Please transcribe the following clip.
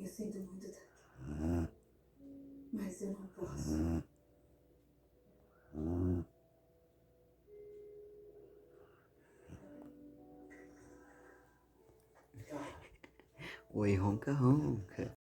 Eu sinto muito, Taki. Mas eu não posso. Oi, ronca, ronca.